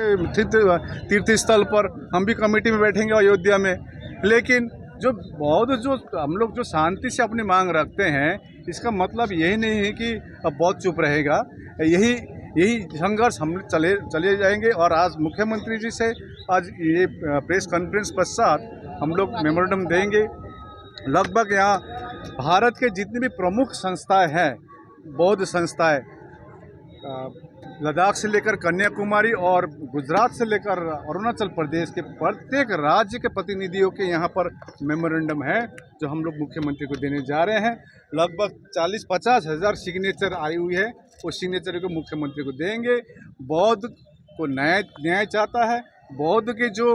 तीर्थ स्थल पर हम भी कमेटी में बैठेंगे अयोध्या में। लेकिन जो हम लोग जो शांति से अपनी मांग रखते हैं, इसका मतलब यही नहीं है कि अब बहुत चुप रहेगा। यही संघर्ष हम चले जाएंगे। और आज मुख्यमंत्री जी से आज ये प्रेस कॉन्फ्रेंस पश्चात हम लोग मेमोरेंडम देंगे। लगभग यहाँ भारत के जितनी भी प्रमुख संस्थाएं हैं, बौद्ध संस्थाएं, लद्दाख से लेकर कन्याकुमारी और गुजरात से लेकर अरुणाचल प्रदेश के प्रत्येक राज्य के प्रतिनिधियों के यहाँ पर मेमोरेंडम है जो हम लोग मुख्यमंत्री को देने जा रहे हैं। लगभग 40-50 हज़ार सिग्नेचर आई हुई है, वो सिग्नेचर को मुख्यमंत्री को देंगे। बौद्ध को न्याय चाहता है। बौद्ध के जो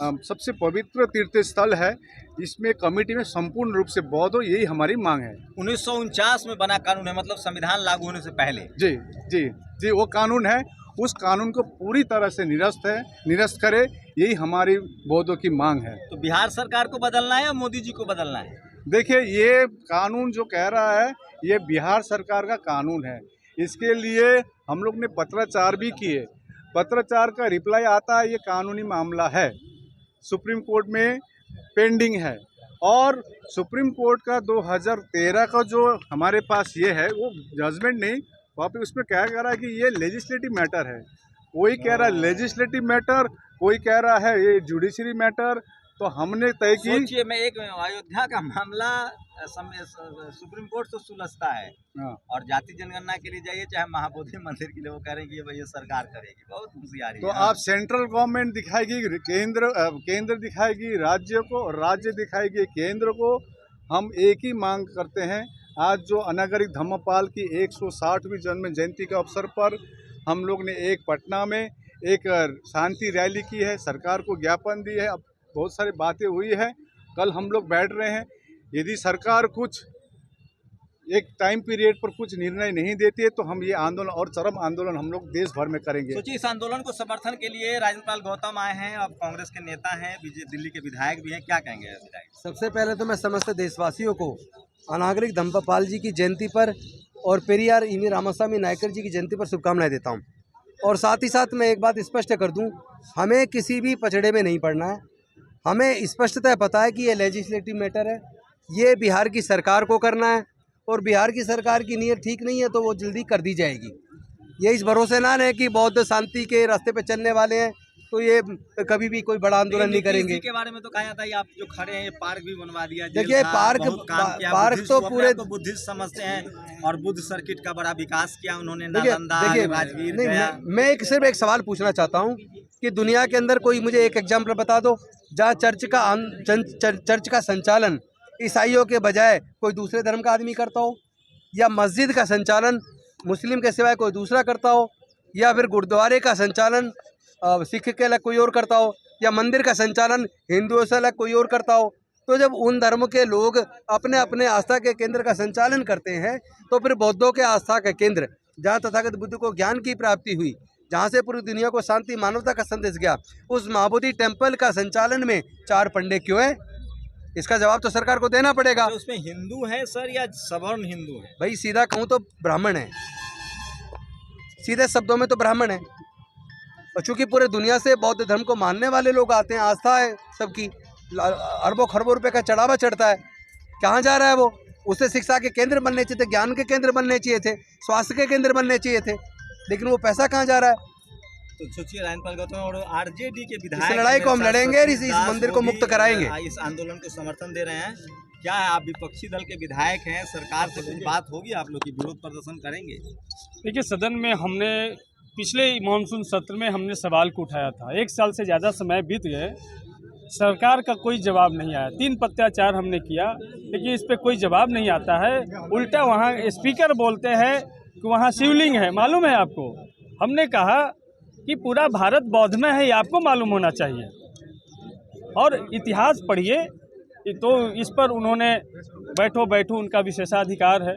सबसे पवित्र तीर्थ स्थल है, इसमें कमेटी में संपूर्ण रूप से बौद्ध हो, यही हमारी मांग है। 1949 में बना कानून है, मतलब संविधान लागू होने से पहले। जी जी जी, वो कानून है। उस कानून को पूरी तरह से निरस्त करे, यही हमारी बौद्धों की मांग है। तो बिहार सरकार को बदलना है या मोदी जी को बदलना है? देखिए, ये कानून जो कह रहा है, ये बिहार सरकार का कानून है। इसके लिए हम लोग ने पत्राचार भी किए। पत्राचार का रिप्लाई आता है, ये कानूनी मामला है, सुप्रीम कोर्ट में पेंडिंग है। और सुप्रीम कोर्ट का 2013 का जो हमारे पास ये है, वो जजमेंट नहीं, वहाँ पे उसमें क्या कह रहा है कि ये लेजिस्लेटिव मैटर है। कोई कह रहा है लेजिस्लेटिव मैटर, कोई कह रहा है ये जुडिशरी मैटर। तो हमने तय की। सोचिए, मैं एक अयोध्या का मामला सुप्रीम कोर्ट से सुलझता है, और जाति जनगणना के लिए जाइए, चाहे महाबोधि मंदिर के लिए, वो कह रहे हैं कि ये सरकार करेगी। बहुत होशियारी। तो आप सेंट्रल गवर्नमेंट दिखाएगी, केंद्र दिखाएगी राज्य को, और राज्य दिखाएगी केंद्र को। हम एक ही मांग करते हैं। आज जो अनागरिक धम्मपाल की 160वीं जन्म जयंती के अवसर पर हम लोग ने एक पटना में एक शांति रैली की है, सरकार को ज्ञापन दी है। अब बहुत सारी बातें हुई है। कल हम लोग बैठ रहे हैं। यदि सरकार कुछ एक टाइम पीरियड पर कुछ निर्णय नहीं देती है, तो हम ये आंदोलन और चरम आंदोलन हम लोग देश भर में करेंगे। सोचिए, इस आंदोलन को समर्थन के लिए राजेंद्र गौतम आए हैं, अब कांग्रेस के नेता हैं, दिल्ली के विधायक भी हैं, क्या कहेंगे विधायक? सबसे पहले तो मैं समस्त देशवासियों को अनागरिक धम्मपाल जी की जयंती पर और पेरियार ईवी रामास्वामी नायकर जी की जयंती पर शुभकामनाएं देता हूं। और साथ ही साथ मैं एक बात स्पष्ट कर दूं, हमें किसी भी पचड़े में नहीं पड़ना है। हमें स्पष्टतः पता है कि ये लेजिस्लेटिव मैटर है, ये बिहार की सरकार को करना है, और बिहार की सरकार की नीयत ठीक नहीं है तो वो जल्दी कर दी जाएगी। ये इस भरोसे ना है कि बौद्ध शांति के रास्ते पे चलने वाले हैं तो ये कभी भी कोई बड़ा आंदोलन नहीं करेंगे। के बारे में तो कहा जाता है, आप जो खड़े हैं, ये पार्क भी बनवा दिया। देखिए, पार्क तो पूरे बुद्धिस्ट समझते हैं, और बुद्ध सर्किट का बड़ा विकास किया उन्होंने, नालंदा, राजगीर गया। मैं सिर्फ एक सवाल पूछना चाहता हूँ कि दुनिया के अंदर कोई मुझे एक एग्जाम्पल बता दो जहाँ चर्च का संचालन ईसाइयों के बजाय कोई दूसरे धर्म का आदमी करता हो, या मस्जिद का संचालन मुस्लिम के सिवाय कोई दूसरा करता हो, या फिर गुरुद्वारे का संचालन सिख के अलग कोई और करता हो, या मंदिर का संचालन हिंदुओं से अलग कोई और करता हो। तो जब उन धर्म के लोग अपने अपने आस्था के केंद्र का संचालन करते हैं, तो फिर बौद्धों के आस्था का केंद्र, जहाँ तथागत बुद्ध को ज्ञान की प्राप्ति हुई, जहाँ से पूरी दुनिया को शांति मानवता का संदेश गया, उस महाबोधि टेम्पल का संचालन में 4 पंडे क्यों है? इसका जवाब तो सरकार को देना पड़ेगा। तो उसमें हिंदू है सर, या सवर्ण हिंदू है? भाई सीधा कहूँ तो ब्राह्मण है, सीधे शब्दों में तो ब्राह्मण है। और चूंकि पूरे दुनिया से बौद्ध धर्म को मानने वाले लोग आते हैं, आस्था है सबकी, अरबों खरबों रुपए का चढ़ावा चढ़ता है, कहाँ जा रहा है वो? उसे शिक्षा के केंद्र बनने चाहिए थे, ज्ञान के केंद्र बनने चाहिए थे, स्वास्थ्य के केंद्र बनने चाहिए थे, लेकिन वो पैसा कहाँ जा रहा है? तो सोचिए, राजेंद्र गौतम और आरजेडी के विधायक, इस लड़ाई को हम लड़ेंगे, इस मंदिर को मुक्त कराएंगे। इस आंदोलन को समर्थन दे रहे हैं। क्या है, आप विपक्षी दल के विधायक हैं, सरकार से कुछ बात होगी आप लोग की, विरोध प्रदर्शन करेंगे? देखिए, सदन में हमने पिछले मानसून सत्र में हमने सवाल को उठाया था। 1 साल से ज़्यादा समय बीत गए, सरकार का कोई जवाब नहीं आया। 3 पत्राचार हमने किया, लेकिन इस पर कोई जवाब नहीं आता है। उल्टा वहाँ स्पीकर बोलते हैं कि वहाँ शिवलिंग है। मालूम है आपको? हमने कहा कि पूरा भारत बौद्ध में है, ये आपको मालूम होना चाहिए, और इतिहास पढ़िए। तो इस पर उन्होंने बैठो उनका विशेषाधिकार है।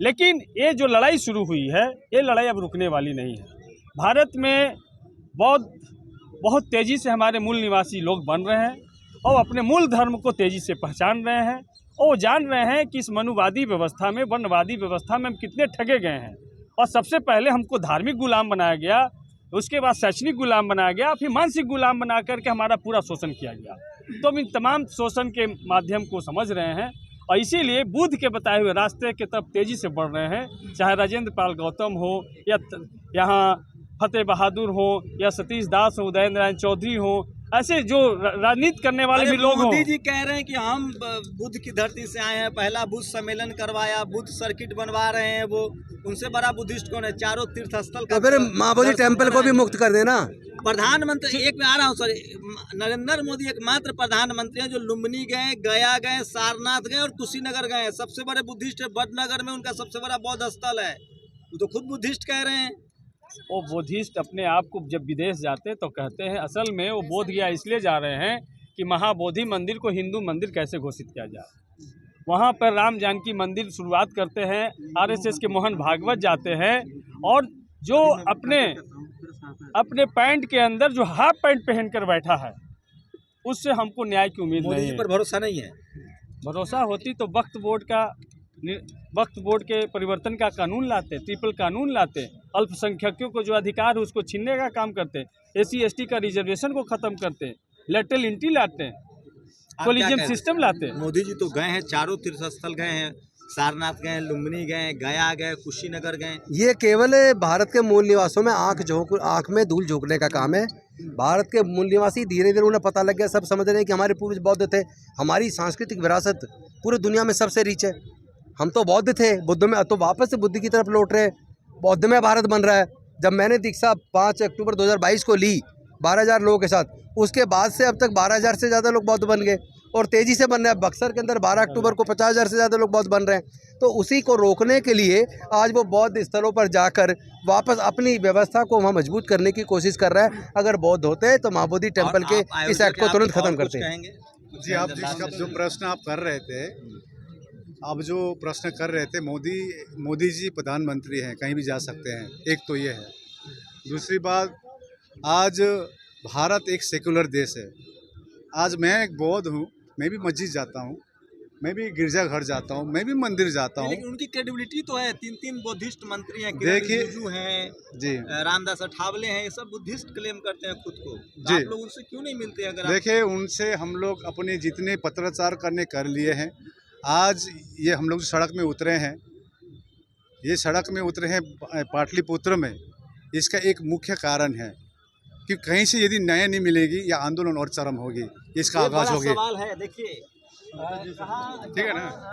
लेकिन ये जो लड़ाई शुरू हुई है, ये लड़ाई अब रुकने वाली नहीं है। भारत में बौद्ध बहुत तेज़ी से हमारे मूल निवासी लोग बन रहे हैं, और अपने मूल धर्म को तेज़ी से पहचान रहे हैं, और वो जान रहे हैं कि इस मनुवादी व्यवस्था में, वर्णवादी व्यवस्था में हम कितने ठगे गए हैं। और सबसे पहले हमको धार्मिक गुलाम बनाया गया, उसके बाद शैक्षणिक गुलाम बनाया गया, फिर मानसिक गुलाम बना करके हमारा पूरा शोषण किया गया। तो हम इन तमाम शोषण के माध्यम को समझ रहे हैं और इसीलिए बुद्ध के बताए हुए रास्ते की तरफ तेज़ी से बढ़ रहे हैं। चाहे राजेंद्र पाल गौतम हो या यहाँ फतेह बहादुर हो या सतीश दास हो, उदयन नारायण चौधरी हो, ऐसे जो राजनीति करने वाले भी लोग हों। मोदी जी कह रहे हैं कि हम बुद्ध की धरती से आए हैं, पहला बुद्ध सम्मेलन करवाया, बुद्ध सर्किट बनवा रहे हैं, वो उनसे बड़ा बुद्धिस्ट कौन है? चारों तीर्थ स्थल तो फिर महाबोधि टेम्पल को भी मुक्त कर देना। प्रधानमंत्री एक में आ रहा हूँ सर, नरेंद्र मोदी एकमात्र प्रधानमंत्री हैं जो लुम्बिनी गए, गया गए, सारनाथ गए और कुशीनगर गए। सबसे बड़े बुद्धिस्ट बड़नगर में उनका सबसे बड़ा बौद्ध स्थल है, वो तो खुद बुद्धिस्ट कह रहे हैं। वो बुद्धिस्ट अपने आप को जब विदेश जाते तो कहते हैं असल में वो बोध गया इसलिए जा रहे हैं कि महाबोधि मंदिर को हिंदू मंदिर कैसे घोषित किया जाए। वहाँ पर राम जानकी मंदिर शुरुआत करते हैं, आरएसएस के मोहन भागवत जाते हैं और जो अपने पैंट के अंदर जो हाफ पैंट पहनकर बैठा है उससे हमको न्याय की उम्मीद नहीं है। पर भरोसा नहीं है। भरोसा होती तो वक्फ बोर्ड के परिवर्तन का कानून लाते, ट्रिपल कानून लाते, अल्पसंख्यकों को जो अधिकार है उसको छीनने का काम करते, एससी एसटी का रिजर्वेशन को ख़त्म करते, लेटरल एंट्री लाते, कोलिजन सिस्टम लाते। मोदी जी तो गए हैं, चारों तीर्थ स्थल गए हैं, सारनाथ गए, लुम्बिनी गए, गया गए, कुशीनगर गए। ये केवल भारत के मूल निवासों में आँख में धूल झोंकने का काम है। भारत के मूल निवासी धीरे धीरे उन्हें पता लग गया, सब समझ रहे हैं कि हमारे पूर्वज बौद्ध थे, हमारी सांस्कृतिक विरासत पूरी दुनिया में सबसे रिच है। हम तो बौद्ध थे, बुद्ध में तो वापस से बुद्ध की तरफ लौट रहे हैं, बौद्ध में भारत बन रहा है। जब मैंने दीक्षा 5 अक्टूबर 2022 को ली 12,000 लोगों के साथ, उसके बाद से अब तक 12,000 से ज़्यादा लोग बौद्ध बन गए और तेज़ी से बन रहे हैं। बक्सर के अंदर 12 अक्टूबर को 50,000 से ज़्यादा लोग बौद्ध बन रहे हैं। तो उसी को रोकने के लिए आज वो बौद्ध स्थलों पर जाकर वापस अपनी व्यवस्था को वहाँ मजबूत करने की कोशिश कर रहा है। अगर बौद्ध होते तो महाबोधि टेम्पल के इस एक्ट को तुरंत खत्म करते हैं। जी, आप जो प्रश्न आप कर रहे थे, मोदी जी प्रधानमंत्री हैं, कहीं भी जा सकते हैं, एक तो ये है। दूसरी बात, आज भारत एक सेकुलर देश है। आज मैं एक बौद्ध हूँ, मैं भी मस्जिद जाता हूँ, मैं भी गिरजाघर जाता हूँ, मैं भी मंदिर जाता हूँ। लेकिन उनकी क्रेडिबिलिटी तो है, 3 बुद्धिस्ट मंत्री हैं, देखिए हैं जी, रामदास अठावले हैं, ये सब बुद्धिस्ट क्लेम करते हैं खुद को। तो जी, आप लोग उनसे क्यों नहीं मिलते? अगर देखिए उनसे हम लोग अपने जितने पत्राचार कर लिए हैं। आज ये हम लोग सड़क में उतरे हैं, पाटलिपुत्र में, इसका एक मुख्य कारण है कि कहीं से यदि न्याय नहीं मिलेगी या आंदोलन और चरम होगी, इसका आगाज होगी। सवाल है, देखिए ठीक है ना।